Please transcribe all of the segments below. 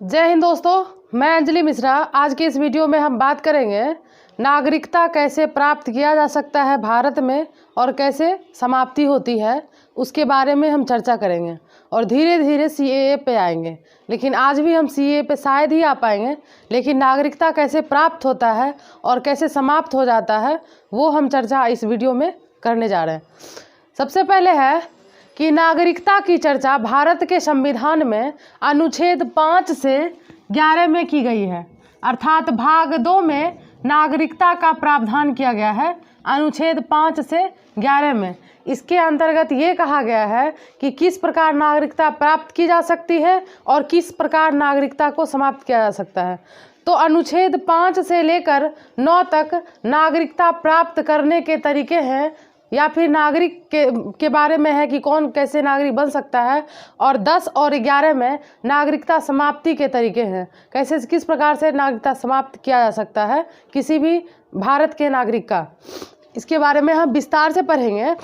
जय हिंद दोस्तों, मैं अंजलि मिश्रा। आज की इस वीडियो में हम बात करेंगे नागरिकता कैसे प्राप्त किया जा सकता है भारत में और कैसे समाप्ति होती है, उसके बारे में हम चर्चा करेंगे और धीरे धीरे सीएए पे आएंगे। लेकिन आज भी हम सीएए पे शायद ही आ पाएंगे, लेकिन नागरिकता कैसे प्राप्त होता है और कैसे समाप्त हो जाता है वो हम चर्चा इस वीडियो में करने जा रहे हैं। सबसे पहले है कि नागरिकता की चर्चा भारत के संविधान में अनुच्छेद 5 से 11 में की गई है, अर्थात भाग 2 में नागरिकता का प्रावधान किया गया है अनुच्छेद 5 से 11 में। इसके अंतर्गत ये कहा गया है कि किस प्रकार नागरिकता प्राप्त की जा सकती है और किस प्रकार नागरिकता को समाप्त किया जा सकता है। तो अनुच्छेद 5 से लेकर 9 तक नागरिकता प्राप्त करने के तरीके हैं या फिर नागरिक के बारे में है कि कौन कैसे नागरिक बन सकता है, और 10 और 11 में नागरिकता समाप्ति के तरीके हैं, कैसे किस प्रकार से नागरिकता समाप्त किया जा सकता है किसी भी भारत के नागरिक का। इसके बारे में हम विस्तार से पढ़ेंगे।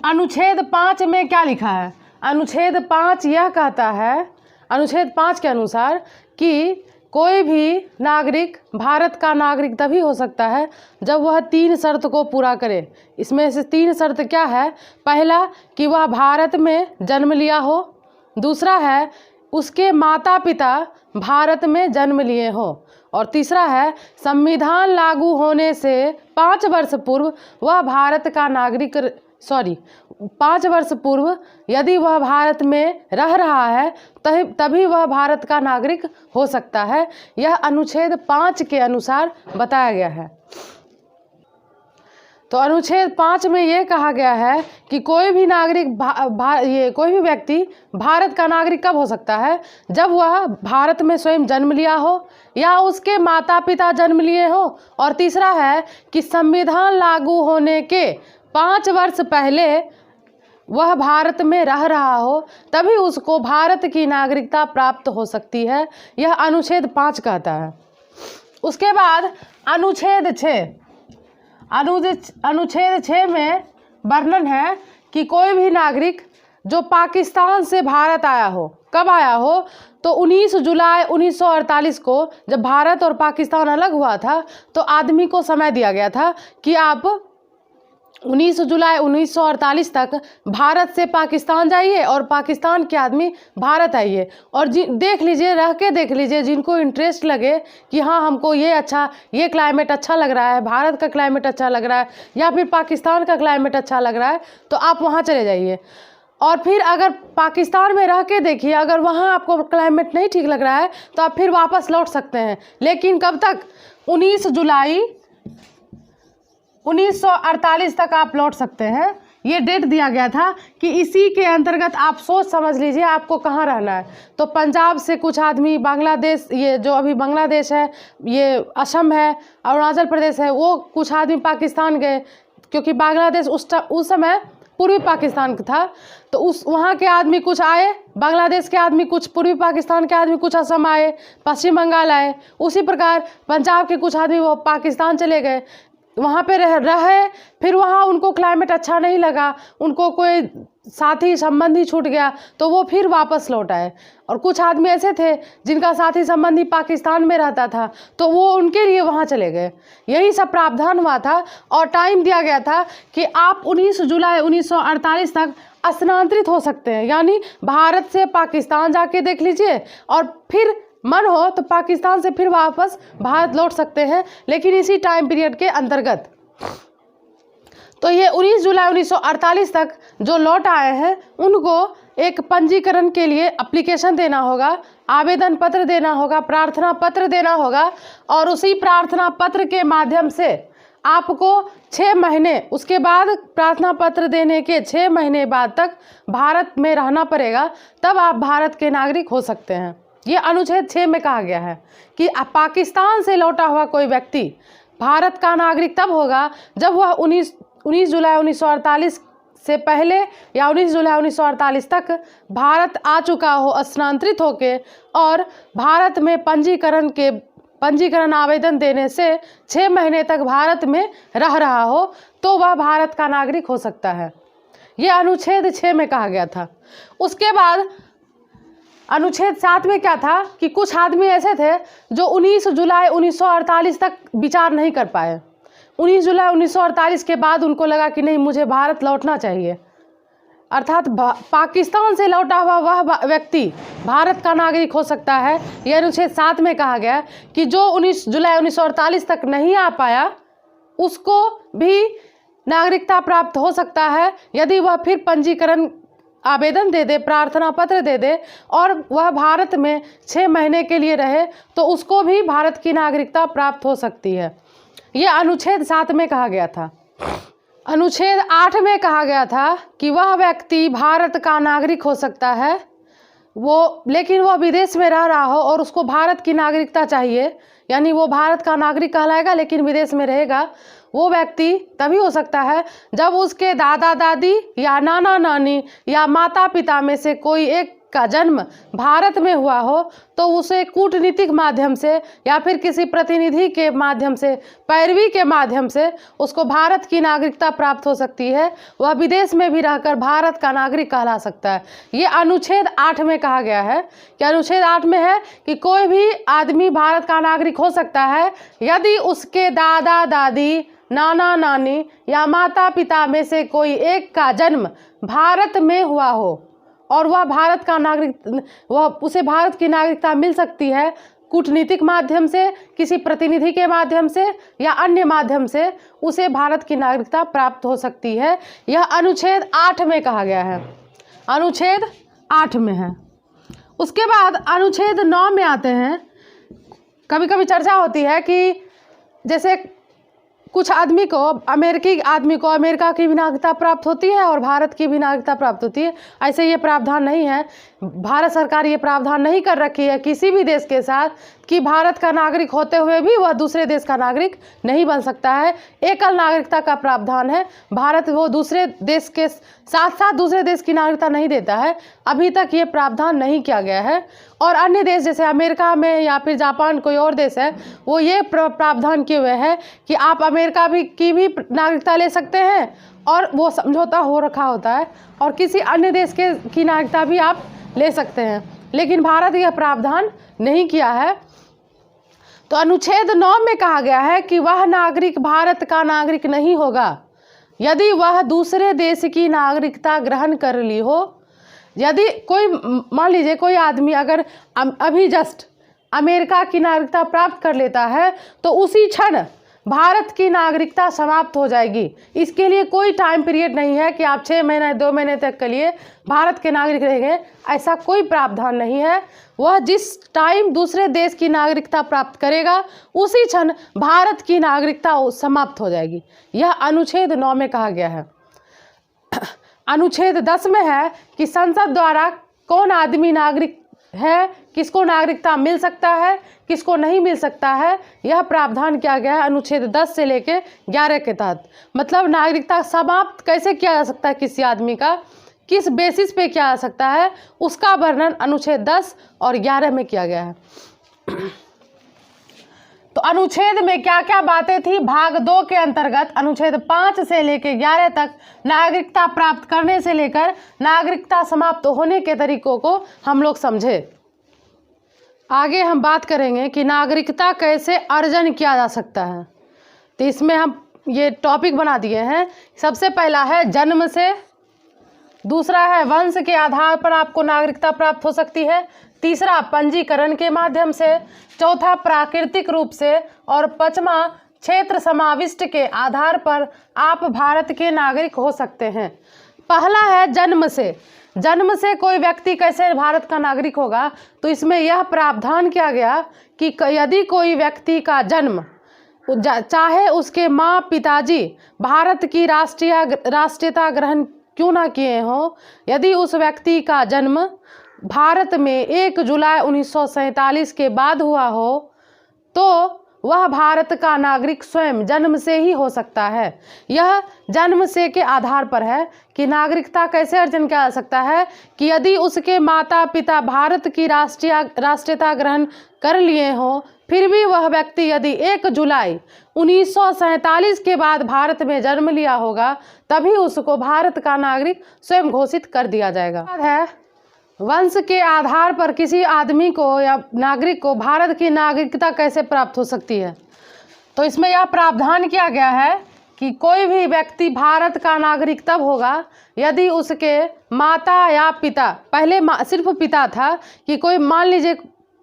अनुच्छेद 5 में क्या लिखा है? अनुच्छेद 5 यह कहता है, अनुच्छेद 5 के अनुसार कि कोई भी नागरिक भारत का नागरिक तभी हो सकता है जब वह 3 शर्त को पूरा करे। इसमें से 3 शर्त क्या है? पहला कि वह भारत में जन्म लिया हो, दूसरा है उसके माता पिता भारत में जन्म लिए हो, और तीसरा है संविधान लागू होने से 5 वर्ष पूर्व वह भारत का नागरिक 5 वर्ष पूर्व यदि वह भारत में रह रहा है तभी वह भारत का नागरिक हो सकता है। यह अनुच्छेद 5 के अनुसार बताया गया है। तो अनुच्छेद 5 में ये कहा गया है कि कोई भी नागरिक कोई भी व्यक्ति भारत का नागरिक कब हो सकता है? जब वह भारत में स्वयं जन्म लिया हो या उसके माता पिता जन्म लिए हो, और तीसरा है कि संविधान लागू होने के 5 वर्ष पहले वह भारत में रह रहा हो, तभी उसको भारत की नागरिकता प्राप्त हो सकती है। यह अनुच्छेद 5 कहता है। उसके बाद अनुच्छेद 6 में वर्णन है कि कोई भी नागरिक जो पाकिस्तान से भारत आया हो, कब आया हो? तो 19 जुलाई 1948 को जब भारत और पाकिस्तान अलग हुआ था तो आदमी को समय दिया गया था कि आप 19 जुलाई 1948 तक भारत से पाकिस्तान जाइए और पाकिस्तान के आदमी भारत आइए और देख लीजिए, रह के देख लीजिए, जिनको इंटरेस्ट लगे कि हाँ हमको ये क्लाइमेट अच्छा लग रहा है, भारत का क्लाइमेट अच्छा लग रहा है या फिर पाकिस्तान का क्लाइमेट अच्छा लग रहा है, तो आप वहाँ चले जाइए। और फिर अगर पाकिस्तान में रह के देखिए, अगर वहाँ आपको क्लाइमेट नहीं ठीक लग रहा है तो आप फिर वापस लौट सकते हैं। लेकिन कब तक? 19 जुलाई 1948 तक आप लौट सकते हैं। ये डेट दिया गया था कि इसी के अंतर्गत आप सोच समझ लीजिए आपको कहाँ रहना है। तो पंजाब से कुछ आदमी बांग्लादेश, ये जो अभी बांग्लादेश है, ये असम है, अरुणाचल प्रदेश है, वो कुछ आदमी पाकिस्तान गए, क्योंकि बांग्लादेश उस समय पूर्वी पाकिस्तान था। तो वहाँ के आदमी कुछ आए, बांग्लादेश के आदमी कुछ, पूर्वी पाकिस्तान के आदमी कुछ असम आए, पश्चिम बंगाल आए। उसी प्रकार पंजाब के कुछ आदमी वो पाकिस्तान चले गए, वहाँ पे रहे। फिर वहाँ उनको क्लाइमेट अच्छा नहीं लगा, उनको कोई साथी संबंधी छूट गया तो वो फिर वापस लौट आए। और कुछ आदमी ऐसे थे जिनका साथी संबंधी पाकिस्तान में रहता था तो वो उनके लिए वहाँ चले गए। यही सब प्रावधान हुआ था और टाइम दिया गया था कि आप 19 जुलाई 1948 तक स्थानांतरित हो सकते हैं, यानी भारत से पाकिस्तान जाके देख लीजिए और फिर मन हो तो पाकिस्तान से फिर वापस भारत लौट सकते हैं, लेकिन इसी टाइम पीरियड के अंतर्गत। तो ये 19 जुलाई 1948 तक जो लौट आए हैं उनको एक पंजीकरण के लिए एप्लीकेशन देना होगा, आवेदन पत्र देना होगा, प्रार्थना पत्र देना होगा, और उसी प्रार्थना पत्र के माध्यम से आपको 6 महीने, उसके बाद प्रार्थना पत्र देने के 6 महीने बाद तक भारत में रहना पड़ेगा, तब आप भारत के नागरिक हो सकते हैं। ये अनुच्छेद 6 में कहा गया है कि पाकिस्तान से लौटा हुआ कोई व्यक्ति भारत का नागरिक तब होगा जब वह 19 जुलाई 1948 से पहले या 19 जुलाई 1948 तक भारत आ चुका हो स्थानांतरित होके, और भारत में पंजीकरण आवेदन देने से 6 महीने तक भारत में रह रहा हो, तो वह भारत का नागरिक हो सकता है। यह अनुच्छेद 6 में कहा गया था। उसके बाद अनुच्छेद 7 में क्या था कि कुछ आदमी ऐसे थे जो 19 जुलाई 1948 तक विचार नहीं कर पाए। 19 जुलाई 1948 के बाद उनको लगा कि नहीं, मुझे भारत लौटना चाहिए, अर्थात पाकिस्तान से लौटा हुआ वह व्यक्ति भारत का नागरिक हो सकता है। यह अनुच्छेद 7 में कहा गया कि जो 19 जुलाई 1948 तक नहीं आ पाया उसको भी नागरिकता प्राप्त हो सकता है, यदि वह फिर पंजीकरण आवेदन दे दे, प्रार्थना पत्र दे दे और वह भारत में 6 महीने के लिए रहे तो उसको भी भारत की नागरिकता प्राप्त हो सकती है। यह अनुच्छेद 7 में कहा गया था। अनुच्छेद 8 में कहा गया था कि वह व्यक्ति भारत का नागरिक हो सकता है लेकिन वह विदेश में रह रहा हो और उसको भारत की नागरिकता चाहिए, यानी वो भारत का नागरिक कहलाएगा लेकिन विदेश में रहेगा। वो व्यक्ति तभी हो सकता है जब उसके दादा दादी या नाना नानी या माता पिता में से कोई एक का जन्म भारत में हुआ हो, तो उसे कूटनीतिक माध्यम से या फिर किसी प्रतिनिधि के माध्यम से, पैरवी के माध्यम से उसको भारत की नागरिकता प्राप्त हो सकती है। वह विदेश में भी रहकर भारत का नागरिक कहला सकता है। ये अनुच्छेद 8 में कहा गया है कि अनुच्छेद 8 में है कि कोई भी आदमी भारत का नागरिक हो सकता है यदि उसके दादा दादी, नाना नानी या माता पिता में से कोई एक का जन्म भारत में हुआ हो और वह भारत का नागरिक, वह उसे भारत की नागरिकता मिल सकती है कूटनीतिक माध्यम से, किसी प्रतिनिधि के माध्यम से या अन्य माध्यम से उसे भारत की नागरिकता प्राप्त हो सकती है। यह अनुच्छेद 8 में कहा गया है, अनुच्छेद 8 में है। उसके बाद अनुच्छेद 9 में आते हैं। कभी कभी चर्चा होती है कि जैसे कुछ आदमी को, अमेरिकी आदमी को अमेरिका की भी नागरिकता प्राप्त होती है और भारत की भी नागरिकता प्राप्त होती है। ऐसे ये प्रावधान नहीं है, भारत सरकार ये प्रावधान नहीं कर रखी है किसी भी देश के साथ कि भारत का नागरिक होते हुए भी वह दूसरे देश का नागरिक नहीं बन सकता है। एकल नागरिकता का प्रावधान है। भारत वो दूसरे देश के साथ साथ दूसरे देश की नागरिकता नहीं देता है, अभी तक ये प्रावधान नहीं किया गया है। और अन्य देश जैसे अमेरिका में या फिर जापान, कोई और देश है, वो ये प्रावधान किए हुए हैं कि आप अमेरिका की भी नागरिकता ले सकते हैं और वो समझौता हो रखा होता है, और किसी अन्य देश की नागरिकता भी आप ले सकते हैं। लेकिन भारत यह प्रावधान नहीं किया है। तो अनुच्छेद 9 में कहा गया है कि वह नागरिक भारत का नागरिक नहीं होगा यदि वह दूसरे देश की नागरिकता ग्रहण कर ली हो। यदि कोई, मान लीजिए कोई आदमी अगर अभी जस्ट अमेरिका की नागरिकता प्राप्त कर लेता है तो उसी क्षण भारत की नागरिकता समाप्त हो जाएगी। इसके लिए कोई टाइम पीरियड नहीं है कि आप 6 महीने 2 महीने तक के लिए भारत के नागरिक रहेंगे, ऐसा कोई प्रावधान नहीं है। वह जिस टाइम दूसरे देश की नागरिकता प्राप्त करेगा उसी क्षण भारत की नागरिकता समाप्त हो जाएगी। यह अनुच्छेद 9 में कहा गया है। अनुच्छेद 10 में है कि संसद द्वारा कौन आदमी नागरिक है, किसको नागरिकता मिल सकता है, किसको नहीं मिल सकता है, यह प्रावधान किया गया है अनुच्छेद 10 से लेके 11 के तहत। मतलब नागरिकता समाप्त कैसे किया जा सकता है किसी आदमी का, किस बेसिस पे किया जा सकता है, उसका वर्णन अनुच्छेद 10 और 11 में किया गया है। तो अनुच्छेद में क्या क्या बातें थी, भाग 2 के अंतर्गत अनुच्छेद 5 से लेकर 11 तक नागरिकता प्राप्त करने से लेकर नागरिकता समाप्त होने के तरीकों को हम लोग समझे। आगे हम बात करेंगे कि नागरिकता कैसे अर्जन किया जा सकता है। तो इसमें हम ये टॉपिक बना दिए हैं। सबसे पहला है जन्म से, दूसरा है वंश के आधार पर आपको नागरिकता प्राप्त हो सकती है, तीसरा पंजीकरण के माध्यम से, चौथा प्राकृतिक रूप से और पांचवा क्षेत्र समाविष्ट के आधार पर आप भारत के नागरिक हो सकते हैं। पहला है जन्म से। जन्म से कोई व्यक्ति कैसे भारत का नागरिक होगा, तो इसमें यह प्रावधान किया गया कि यदि कोई व्यक्ति का जन्म, चाहे उसके माँ पिताजी भारत की राष्ट्रीयता ग्रहण क्यों ना किए हों, यदि उस व्यक्ति का जन्म भारत में 1 जुलाई 1947 के बाद हुआ हो तो वह भारत का नागरिक स्वयं जन्म से ही हो सकता है। यह जन्म से के आधार पर है कि नागरिकता कैसे अर्जन किया जा सकता है कि यदि उसके माता पिता भारत की राष्ट्रीयता ग्रहण कर लिए हों, फिर भी वह व्यक्ति यदि 1 जुलाई 1947 के बाद भारत में जन्म लिया होगा, तभी उसको भारत का नागरिक स्वयं घोषित कर दिया जाएगा। है वंश के आधार पर किसी आदमी को या नागरिक को भारत की नागरिकता कैसे प्राप्त हो सकती है? तो इसमें यह प्रावधान किया गया है कि कोई भी व्यक्ति भारत का नागरिक तब होगा यदि उसके माता या पिता, पहले सिर्फ पिता था कि कोई मान लीजिए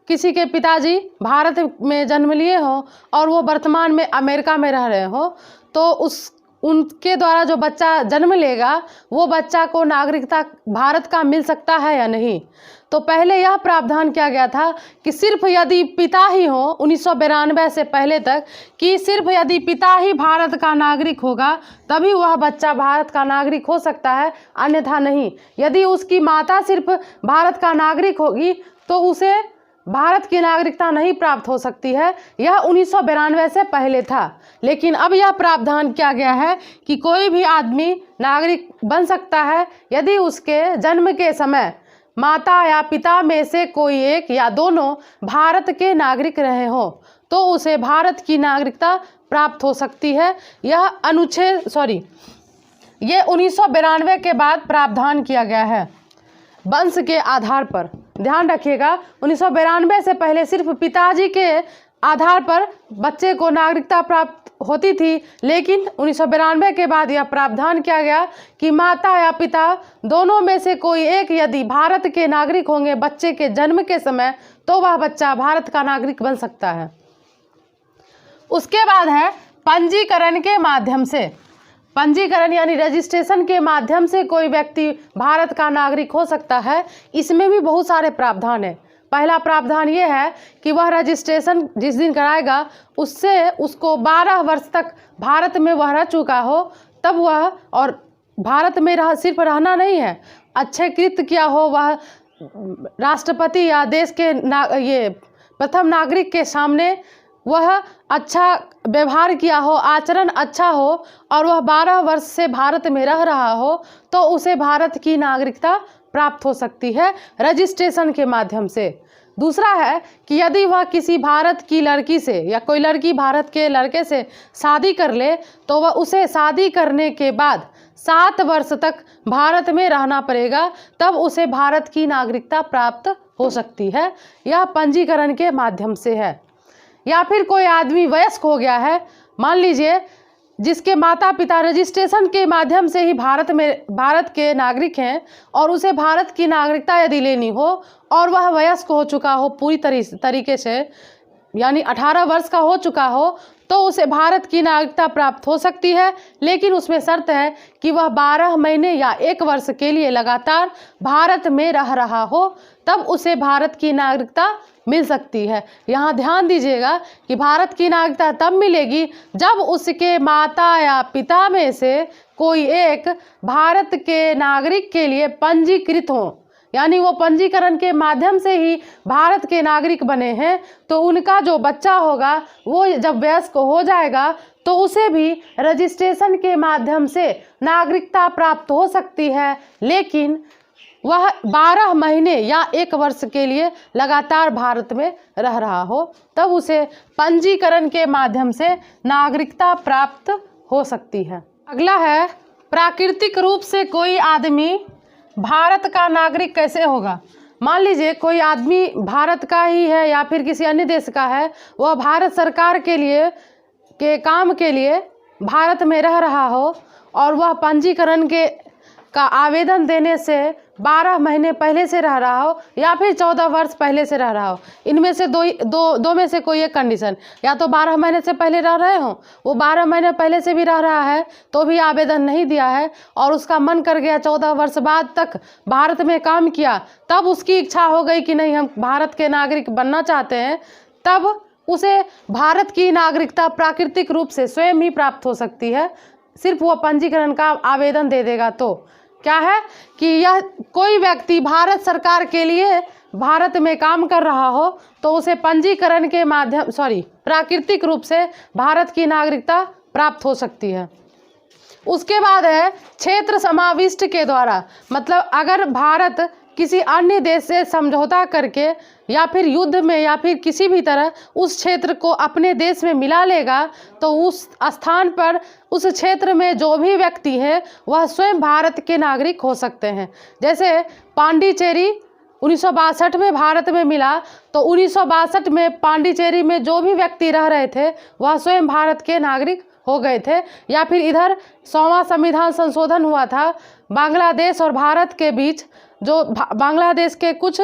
किसी के पिताजी भारत में जन्म लिए हो और वो वर्तमान में अमेरिका में रह रहे हो, तो उनके द्वारा जो बच्चा जन्म लेगा वो बच्चा को नागरिकता भारत का मिल सकता है या नहीं। तो पहले यह प्रावधान किया गया था कि सिर्फ यदि पिता ही हो, 1992 से पहले तक, कि सिर्फ यदि पिता ही भारत का नागरिक होगा तभी वह बच्चा भारत का नागरिक हो सकता है, अन्यथा नहीं। यदि उसकी माता सिर्फ भारत का नागरिक होगी तो उसे भारत की नागरिकता नहीं प्राप्त हो सकती है। यह 1992 से पहले था, लेकिन अब यह प्रावधान किया गया है कि कोई भी आदमी नागरिक बन सकता है यदि उसके जन्म के समय माता या पिता में से कोई एक या दोनों भारत के नागरिक रहे हो, तो उसे भारत की नागरिकता प्राप्त हो सकती है। यह ये 1992 के बाद प्रावधान किया गया है वंश के आधार पर। ध्यान रखिएगा, 1992 से पहले सिर्फ पिताजी के आधार पर बच्चे को नागरिकता प्राप्त होती थी, लेकिन 1992 के बाद यह प्रावधान किया गया कि माता या पिता दोनों में से कोई एक यदि भारत के नागरिक होंगे बच्चे के जन्म के समय, तो वह बच्चा भारत का नागरिक बन सकता है। उसके बाद है पंजीकरण के माध्यम से। पंजीकरण यानी रजिस्ट्रेशन के माध्यम से कोई व्यक्ति भारत का नागरिक हो सकता है। इसमें भी बहुत सारे प्रावधान हैं। पहला प्रावधान ये है कि वह रजिस्ट्रेशन जिस दिन कराएगा उससे उसको 12 वर्ष तक भारत में वह रह चुका हो, तब वह, और भारत में सिर्फ रहना नहीं है, अच्छेकृत किया हो, वह राष्ट्रपति या देश के ये प्रथम नागरिक के सामने वह अच्छा व्यवहार किया हो, आचरण अच्छा हो, और वह 12 वर्ष से भारत में रह रहा हो, तो उसे भारत की नागरिकता प्राप्त हो सकती है रजिस्ट्रेशन के माध्यम से। दूसरा है कि यदि वह किसी भारत की लड़की से या कोई लड़की भारत के लड़के से शादी कर ले, तो वह उसे शादी करने के बाद 7 वर्ष तक भारत में रहना पड़ेगा, तब उसे भारत की नागरिकता प्राप्त हो सकती है। यह पंजीकरण के माध्यम से है। या फिर कोई आदमी वयस्क हो गया है, मान लीजिए जिसके माता पिता रजिस्ट्रेशन के माध्यम से ही भारत के नागरिक हैं, और उसे भारत की नागरिकता यदि लेनी हो और वह वयस्क हो चुका हो पूरी तरीके से, यानी 18 वर्ष का हो चुका हो, तो उसे भारत की नागरिकता प्राप्त हो सकती है। लेकिन उसमें शर्त है कि वह 12 महीने या 1 वर्ष के लिए लगातार भारत में रह रहा हो, तब उसे भारत की नागरिकता मिल सकती है। यहाँ ध्यान दीजिएगा कि भारत की नागरिकता तब मिलेगी जब उसके माता या पिता में से कोई एक भारत के नागरिक के लिए पंजीकृत हो, यानी वो पंजीकरण के माध्यम से ही भारत के नागरिक बने हैं। तो उनका जो बच्चा होगा वो जब वयस्क हो जाएगा तो उसे भी रजिस्ट्रेशन के माध्यम से नागरिकता प्राप्त हो सकती है, लेकिन वह 12 महीने या 1 वर्ष के लिए लगातार भारत में रह रहा हो, तब उसे पंजीकरण के माध्यम से नागरिकता प्राप्त हो सकती है। अगला है प्राकृतिक रूप से कोई आदमी भारत का नागरिक कैसे होगा। मान लीजिए कोई आदमी भारत का ही है या फिर किसी अन्य देश का है, वह भारत सरकार के काम के लिए भारत में रह रहा हो और वह पंजीकरण का आवेदन देने से 12 महीने पहले से रह रहा हो या फिर 14 वर्ष पहले से रह रहा हो। इनमें से दो में से कोई एक कंडीशन, या तो 12 महीने से पहले रह रहे हो, वो 12 महीने पहले से भी रह रहा है तो भी आवेदन नहीं दिया है, और उसका मन कर गया 14 वर्ष बाद तक भारत में काम किया, तब उसकी इच्छा हो गई कि नहीं हम भारत के नागरिक बनना चाहते हैं, तब उसे भारत की नागरिकता प्राकृतिक रूप से स्वयं ही प्राप्त हो सकती है। सिर्फ वो पंजीकरण का आवेदन दे देगा। तो क्या है कि यह कोई व्यक्ति भारत सरकार के लिए भारत में काम कर रहा हो तो उसे पंजीकरण के माध्यम प्राकृतिक रूप से भारत की नागरिकता प्राप्त हो सकती है। उसके बाद है क्षेत्र समाविष्ट के द्वारा, मतलब अगर भारत किसी अन्य देश से समझौता करके या फिर युद्ध में या फिर किसी भी तरह उस क्षेत्र को अपने देश में मिला लेगा, तो उस स्थान पर उस क्षेत्र में जो भी व्यक्ति है वह स्वयं भारत के नागरिक हो सकते हैं। जैसे पांडिचेरी 1962 में भारत में मिला, तो 1962 में पांडिचेरी में जो भी व्यक्ति रह रहे थे वह स्वयं भारत के नागरिक हो गए थे। या फिर इधर 100वां संविधान संशोधन हुआ था बांग्लादेश और भारत के बीच, जो बांग्लादेश के कुछ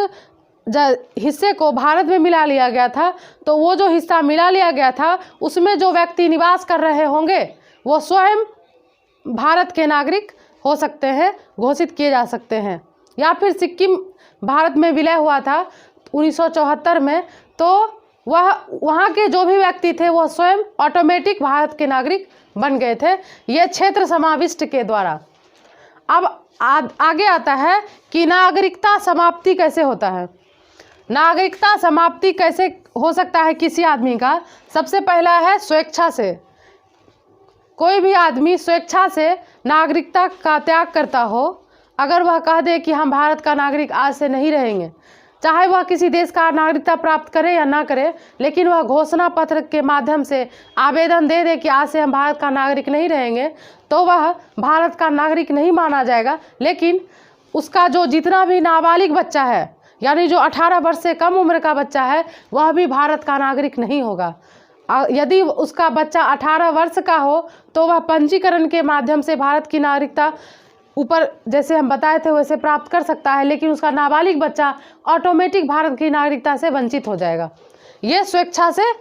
हिस्से को भारत में मिला लिया गया था, तो वो जो हिस्सा मिला लिया गया था उसमें जो व्यक्ति निवास कर रहे होंगे वो स्वयं भारत के नागरिक हो सकते हैं, घोषित किए जा सकते हैं। या फिर सिक्किम भारत में विलय हुआ था 1974 में, तो वहाँ के जो भी व्यक्ति थे वह स्वयं ऑटोमेटिक भारत के नागरिक बन गए थे, ये क्षेत्र समाविष्ट के द्वारा। अब आगे आता है कि नागरिकता समाप्ति कैसे होता है। नागरिकता समाप्ति कैसे हो सकता है किसी आदमी का? सबसे पहला है स्वेच्छा से। कोई भी आदमी स्वेच्छा से नागरिकता का त्याग करता हो, अगर वह कह दे कि हम भारत का नागरिक आज से नहीं रहेंगे, चाहे वह किसी देश का नागरिकता प्राप्त करे या ना करे, लेकिन वह घोषणा पत्र के माध्यम से आवेदन दे दे कि आज से हम भारत का नागरिक नहीं रहेंगे, तो वह भारत का नागरिक नहीं माना जाएगा। लेकिन उसका जो जितना भी नाबालिग बच्चा है, यानी जो 18 वर्ष से कम उम्र का बच्चा है, वह भी भारत का नागरिक नहीं होगा। यदि उसका बच्चा 18 वर्ष का हो तो वह पंजीकरण के माध्यम से भारत की नागरिकता ऊपर जैसे हम बताए थे वैसे प्राप्त कर सकता है, लेकिन उसका नाबालिग बच्चा ऑटोमेटिक भारत की नागरिकता से वंचित हो जाएगा। ये स्वेच्छा से,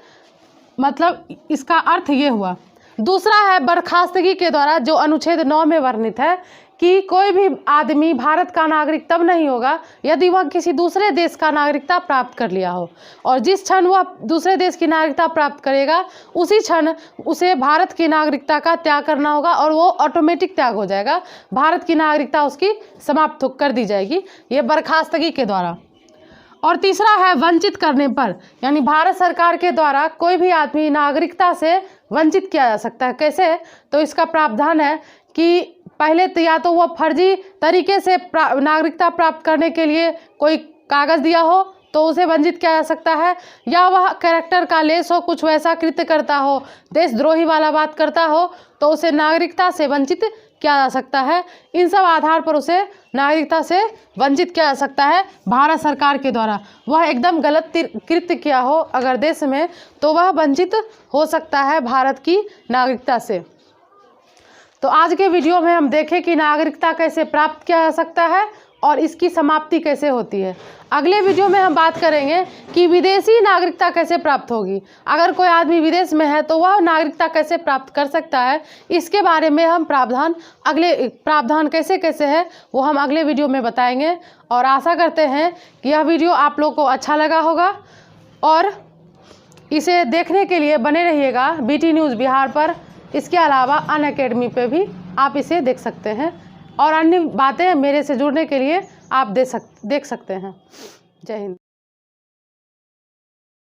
मतलब इसका अर्थ ये हुआ। दूसरा है बर्खास्तगी के द्वारा, जो अनुच्छेद 9 में वर्णित है कि कोई भी आदमी भारत का नागरिक तब नहीं होगा यदि वह किसी दूसरे देश का नागरिकता प्राप्त कर लिया हो, और जिस क्षण वह दूसरे देश की नागरिकता प्राप्त करेगा उसी क्षण उसे भारत की नागरिकता का त्याग करना होगा और वो ऑटोमेटिक त्याग हो जाएगा, भारत की नागरिकता उसकी समाप्त कर दी जाएगी, ये बर्खास्तगी के द्वारा। और तीसरा है वंचित करने पर, यानी भारत सरकार के द्वारा कोई भी आदमी नागरिकता से वंचित किया जा सकता है। कैसे? तो इसका प्रावधान है कि पहले तो या तो वह फर्जी तरीके से नागरिकता प्राप्त करने के लिए कोई कागज़ दिया हो तो उसे वंचित किया जा सकता है, या वह कैरेक्टर का लेस हो, कुछ वैसा कृत्य करता हो, देशद्रोही वाला बात करता हो, तो उसे नागरिकता से वंचित किया जा सकता है। इन सब आधार पर उसे नागरिकता से वंचित किया जा सकता है भारत सरकार के द्वारा। वह एकदम गलत कृत्य किया हो अगर देश में, तो वह वंचित हो सकता है भारत की नागरिकता से। तो आज के वीडियो में हम देखें कि नागरिकता कैसे प्राप्त किया जा सकता है और इसकी समाप्ति कैसे होती है। अगले वीडियो में हम बात करेंगे कि विदेशी नागरिकता कैसे प्राप्त होगी। अगर कोई आदमी विदेश में है तो वह नागरिकता कैसे प्राप्त कर सकता है, इसके बारे में हम प्रावधान कैसे कैसे है वो हम अगले वीडियो में बताएंगे। और आशा करते हैं कि यह वीडियो आप लोग को अच्छा लगा होगा और इसे देखने के लिए बने रहिएगा BT न्यूज़ बिहार पर। इसके अलावा अनअकैडमी पे भी आप इसे देख सकते हैं और अन्य बातें मेरे से जुड़ने के लिए आप देख सकते हैं। जय हिंद।